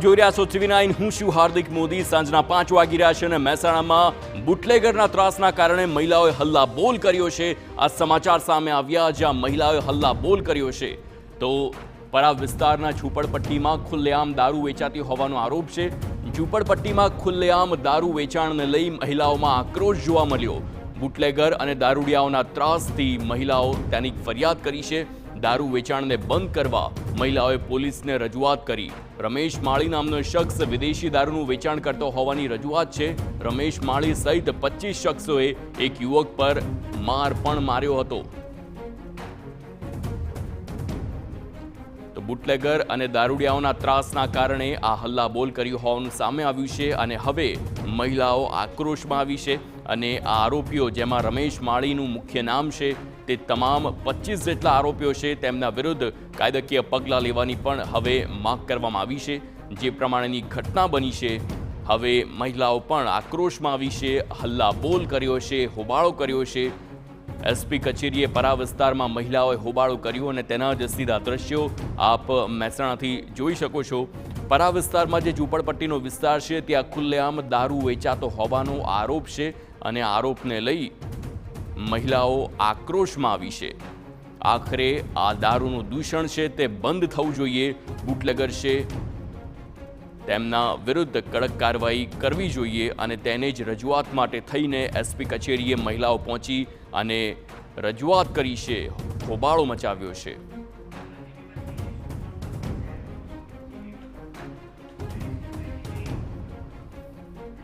આપ જોઈ રહ્યા છો TV9 હું છું હાર્દિક મોદી। સાંજના 5 વાગી રહ્યા છે અને મહેસાણામાં બુટલેગરના ત્રાસના કારણે મહિલાઓએ હલ્લાબોલ કર્યો છે। આ સમાચાર સામે આવ્યા જ્યાં મહિલાઓએ હલ્લાબોલ કર્યો છે તો પરાવ વિસ્તારના ઝૂંપડપટ્ટીમાં ખુલ્લેઆમ દારૂ વેચાતી હોવાનો આરોપ છે। ઝૂંપડપટ્ટીમાં ખુલ્લેઆમ દારૂ વેચાણને લઈ મહિલાઓમાં આક્રોશ જોવા મળ્યો। બુટલેગર અને દારૂડિયાઓના ત્રાસથી મહિલાઓ તેની ફરિયાદ કરી છે। दारू वेचाण ने बंद करवा महिलाओं पुलिस ने रजूआत करी। रमेश माळी नामनो शख्स विदेशी दारूનું વેચાણ કરતો હોવાની રજૂઆત છે। રમેશ માળી સહિત 25 શખ્સોએ એક યુવક પર માર પણ માર્યો હતો। તો બુટલેગર અને દારૂડિયાઓના ત્રાસના કારણે આ હલ્લાબોલ કર્યું હોવાનું સામે આવ્યું છે અને હવે મહિલાઓ આક્રોશમાં આવી છે અને આ આરોપીઓ જેમાં રમેશ માળીનું મુખ્ય નામ છે તે તમામ 25 જેટલા આરોપીઓ છે તેમના વિરુદ્ધ કાયદાકીય પગલાં લેવાની પણ હવે માંગ કરવામાં આવી છે। જે પ્રમાણેની ઘટના બની છે હવે મહિલાઓ પણ આક્રોશમાં આવી છે, હલ્લાબોલ કર્યો છે, હોબાળો કર્યો છે। એસપી કચેરીએ પરા વિસ્તારમાં મહિલાઓએ હોબાળો કર્યો અને તેના જ સીધા દ્રશ્યો આપ મહેસાણાથી જોઈ શકો છો। પરા વિસ્તારમાં જે ઝૂંપડપટ્ટીનો વિસ્તાર છે ત્યાં ખુલ્લેઆમ દારૂ વેચાતો હોવાનો આરોપ છે અને આરોપને લઈ મહિલાઓ આક્રોશમાં આવી છે। આખરે આ દારૂનું દૂષણ છે તે બંધ થવું જોઈએ। બુટલેગર છે તેમના વિરુદ્ધ કડક કાર્યવાહી કરવી જોઈએ અને તેને જ રજૂઆત માટે થઈને એસપી કચેરીએ મહિલાઓ પહોંચી અને રજૂઆત કરી છે, હોબાળો મચાવ્યો છે।